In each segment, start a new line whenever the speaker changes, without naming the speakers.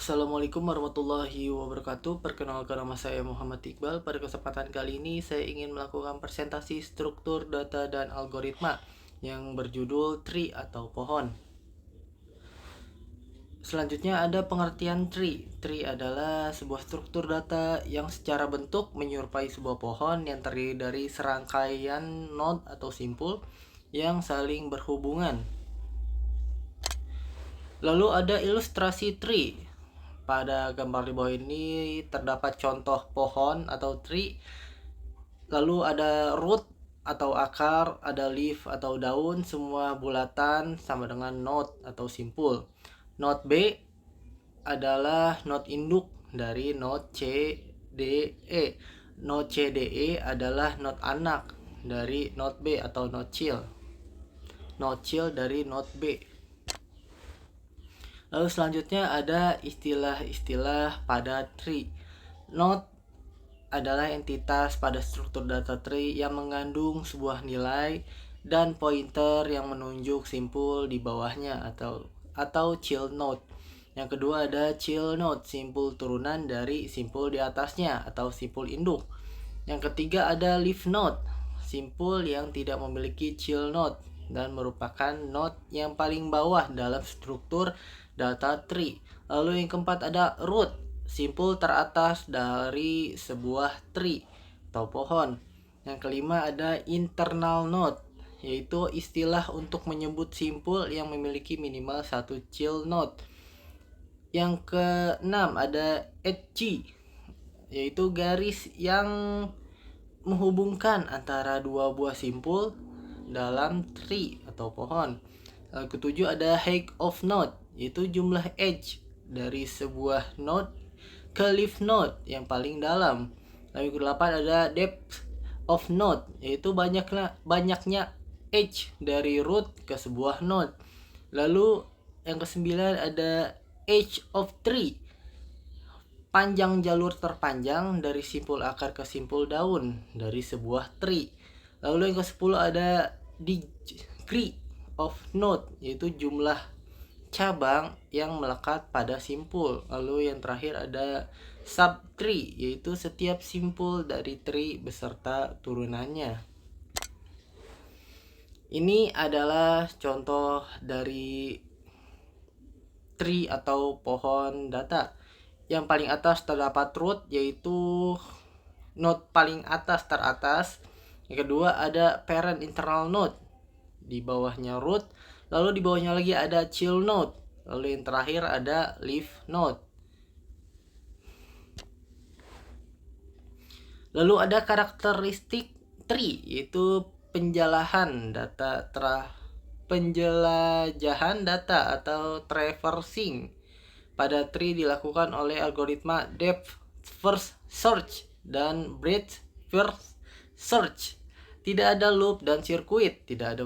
Assalamualaikum warahmatullahi wabarakatuh. Perkenalkan, nama saya Muhammad Iqbal. Pada kesempatan kali ini saya ingin melakukan presentasi struktur data dan algoritma yang berjudul tree atau pohon. Selanjutnya ada pengertian tree. Tree adalah sebuah struktur data yang secara bentuk menyerupai sebuah pohon yang terdiri dari serangkaian node atau simpul yang saling berhubungan. Lalu ada ilustrasi tree. Pada gambar di bawah ini terdapat contoh pohon atau tree. Lalu ada root atau akar, ada leaf atau daun, semua bulatan sama dengan node atau simpul. Node B adalah node induk dari node C, D, E. Node C, D, E adalah node anak dari node B atau node child. Node child dari node B. Lalu selanjutnya ada istilah-istilah pada tree. Node adalah entitas pada struktur data tree yang mengandung sebuah nilai dan pointer yang menunjuk simpul di bawahnya atau child node. Yang kedua ada child node, simpul turunan dari simpul di atasnya atau simpul induk. Yang ketiga ada leaf node, simpul yang tidak memiliki child node dan merupakan node yang paling bawah dalam struktur data tree. Lalu yang keempat ada root, simpul teratas dari sebuah tree atau pohon. Yang kelima ada internal node, yaitu istilah untuk menyebut simpul yang memiliki minimal satu child node. Yang keenam ada edge, yaitu garis yang menghubungkan antara dua buah simpul dalam tree atau pohon. Lalu ketujuh ada height of node, yaitu jumlah edge dari sebuah node ke leaf node yang paling dalam. Lalu ke-8 ada depth of node, yaitu banyaknya edge dari root ke sebuah node. Lalu yang ke-9 ada edge of tree, panjang jalur terpanjang dari simpul akar ke simpul daun dari sebuah tree. Lalu yang ke-10 ada degree of node, yaitu jumlah cabang yang melekat pada simpul. Lalu yang terakhir ada subtree, yaitu setiap simpul dari tree beserta turunannya. Ini adalah contoh dari tree atau pohon data. Yang paling atas terdapat root, yaitu node paling atas teratas. Yang kedua ada parent internal node, di bawahnya root. Lalu di bawahnya lagi ada child node. Lalu yang terakhir ada leaf node. Lalu ada karakteristik tree, yaitu penjelajahan data atau traversing. Pada tree dilakukan oleh algoritma depth first search dan breadth first search. Tidak ada loop dan sirkuit, tidak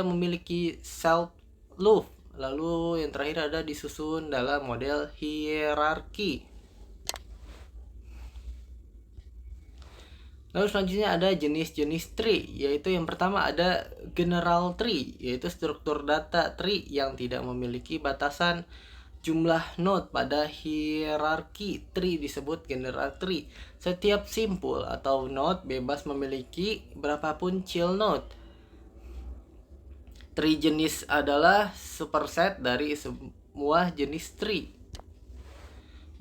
memiliki self loop. Lalu yang terakhir ada disusun dalam model hierarki. Lalu selanjutnya ada jenis-jenis tree, yaitu yang pertama ada general tree, yaitu struktur data tree yang tidak memiliki batasan jumlah node. Pada hierarki tree disebut general tree. Setiap simpul atau node bebas memiliki berapapun child node. Tree jenis adalah superset dari semua jenis tree.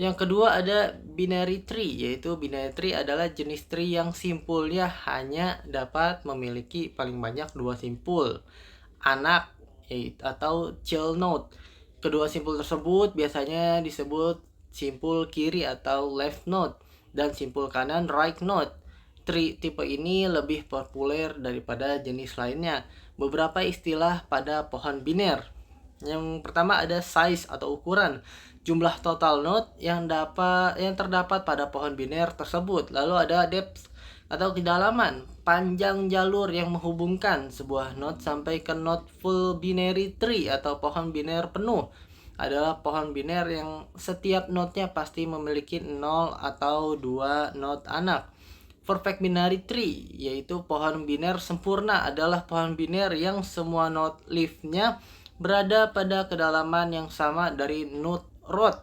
Yang kedua ada binary tree, yaitu binary tree adalah jenis tree yang simpulnya hanya dapat memiliki paling banyak dua simpul anak atau child node. Kedua simpul tersebut biasanya disebut simpul kiri atau left node dan simpul kanan right node. Tree tipe ini lebih populer daripada jenis lainnya. Beberapa istilah pada pohon biner. Yang pertama ada size atau ukuran, jumlah total node yang terdapat pada pohon biner tersebut. Lalu ada depth atau kedalaman, panjang jalur yang menghubungkan sebuah node sampai ke node full binary tree atau pohon biner penuh. Adalah pohon biner yang setiap node-nya pasti memiliki 0 atau 2 node anak. Perfect binary tree, yaitu pohon biner sempurna, adalah pohon biner yang semua node leaf-nya berada pada kedalaman yang sama dari node root.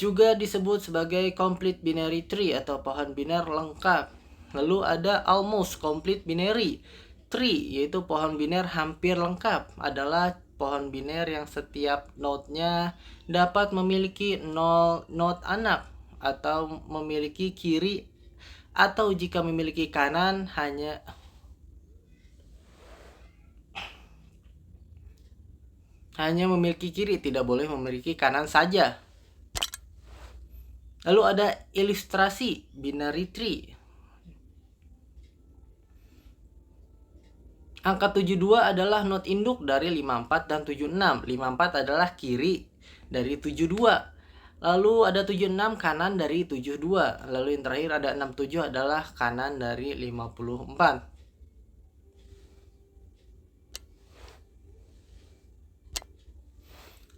juga disebut sebagai complete binary tree atau pohon biner lengkap. Lalu ada almost complete binary tree, yaitu pohon biner hampir lengkap, adalah pohon biner yang setiap node-nya dapat memiliki 0 node anak atau memiliki kiri, atau jika memiliki kanan hanya memiliki kiri, tidak boleh memiliki kanan saja. Lalu ada ilustrasi binary tree. Angka 72 adalah node induk dari 54 dan 76. 54 adalah kiri dari 72. Lalu ada 76 kanan dari 72. Lalu yang terakhir ada 67 adalah kanan dari 54.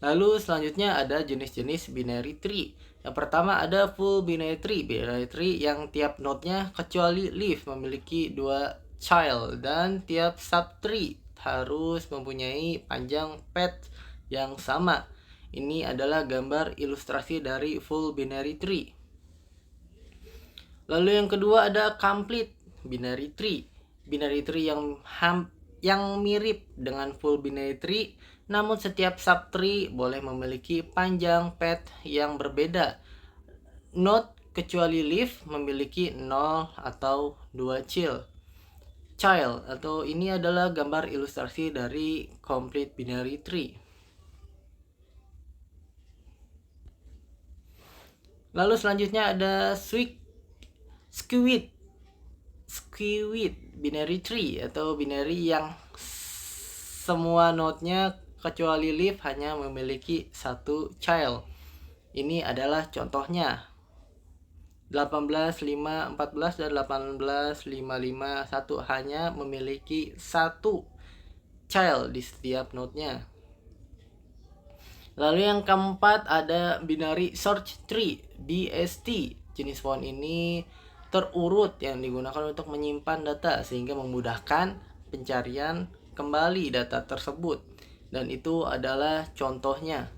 Lalu selanjutnya ada jenis-jenis binary tree. Yang pertama ada full binary tree. Binary tree yang tiap node-nya kecuali leaf memiliki 2 child, dan tiap subtree harus mempunyai panjang path yang sama. Ini adalah gambar ilustrasi dari full binary tree. Lalu yang kedua ada complete binary tree. Binary tree yang mirip dengan full binary tree, namun setiap subtree boleh memiliki panjang path yang berbeda. Node kecuali leaf memiliki 0 atau 2 child. Atau ini adalah gambar ilustrasi dari complete binary tree. Lalu selanjutnya ada skewered binary tree atau binary yang semua node-nya kecuali leaf hanya memiliki 1 child. Ini adalah contohnya 18, 5, 14 dan 18, 5, 5, 1 hanya memiliki 1 child di setiap node-nya. Lalu yang keempat ada binary search tree, BST. Jenis pohon ini terurut yang digunakan untuk menyimpan data sehingga memudahkan pencarian kembali data tersebut, dan itu adalah contohnya.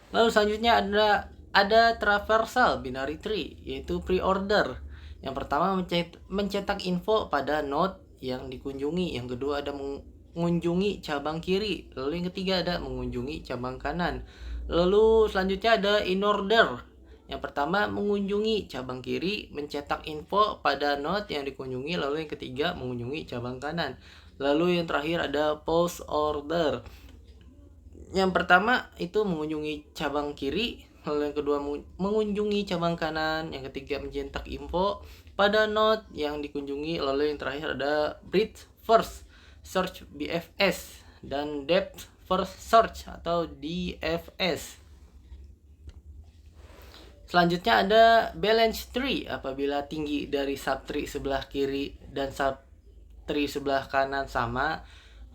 Lalu selanjutnya ada traversal binary tree, yaitu pre-order. Yang pertama mencetak info pada node yang dikunjungi. Yang kedua ada mengunjungi cabang kiri. Lalu yang ketiga ada mengunjungi cabang kanan. Lalu selanjutnya ada in order. Yang pertama mengunjungi cabang kiri, mencetak info pada node yang dikunjungi. Lalu yang ketiga mengunjungi cabang kanan. Lalu yang terakhir ada post order. Yang pertama itu mengunjungi cabang kiri, lalu yang kedua mengunjungi cabang kanan, yang ketiga mencetak info pada node yang dikunjungi, lalu yang terakhir ada breadth first search, BFS, dan depth first search atau DFS. Selanjutnya ada balance tree. Apabila tinggi dari subtree sebelah kiri dan subtree sebelah kanan sama,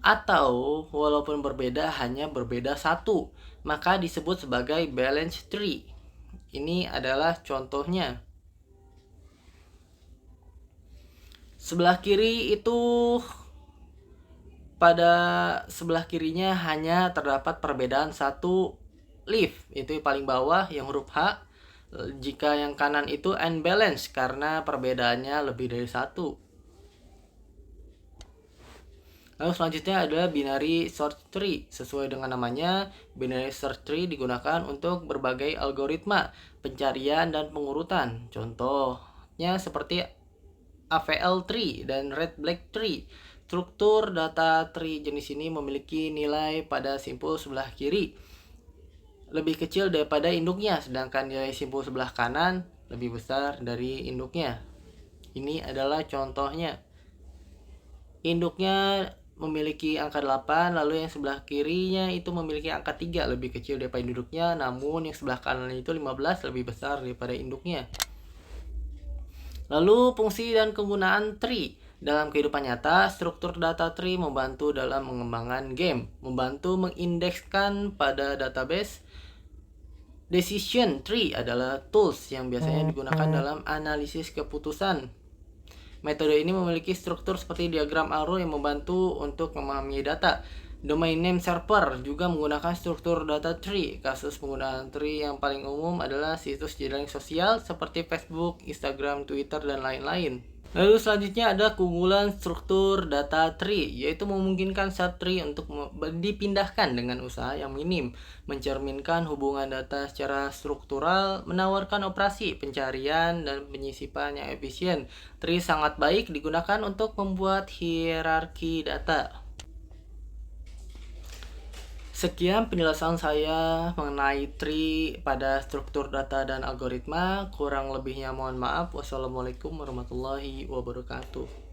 atau walaupun berbeda hanya berbeda 1, maka disebut sebagai balance tree. Ini adalah contohnya. Sebelah kiri itu pada sebelah kirinya hanya terdapat perbedaan 1 leaf, itu paling bawah yang huruf H. Jika yang kanan itu unbalanced karena perbedaannya lebih dari 1. Lalu selanjutnya ada binary search tree. Sesuai dengan namanya, binary search tree digunakan untuk berbagai algoritma pencarian dan pengurutan. Contohnya seperti AVL tree dan red black tree. Struktur data tree jenis ini memiliki nilai pada simpul sebelah kiri lebih kecil daripada induknya, sedangkan nilai simpul sebelah kanan lebih besar dari induknya. Ini adalah contohnya. Induknya memiliki angka 8, lalu yang sebelah kirinya itu memiliki angka 3, lebih kecil daripada induknya, namun yang sebelah kanan itu 15, lebih besar daripada induknya. Lalu fungsi dan kegunaan tree. Dalam kehidupan nyata, struktur data tree membantu dalam mengembangkan game, membantu mengindekskan pada database. Decision tree adalah tools yang biasanya digunakan dalam analisis keputusan. Metode ini memiliki struktur seperti diagram arrow yang membantu untuk memahami data. Domain name server juga menggunakan struktur data tree. Kasus penggunaan tree yang paling umum adalah situs jaringan sosial seperti Facebook, Instagram, Twitter, dan lain-lain. Lalu selanjutnya ada keunggulan struktur data tree, yaitu memungkinkan subtree untuk dipindahkan dengan usaha yang minim, mencerminkan hubungan data secara struktural, menawarkan operasi pencarian dan penyisipan yang efisien. Tree sangat baik digunakan untuk membuat hierarki data. Sekian penjelasan saya mengenai tree pada struktur data dan algoritma. Kurang lebihnya mohon maaf. Wassalamualaikum warahmatullahi wabarakatuh.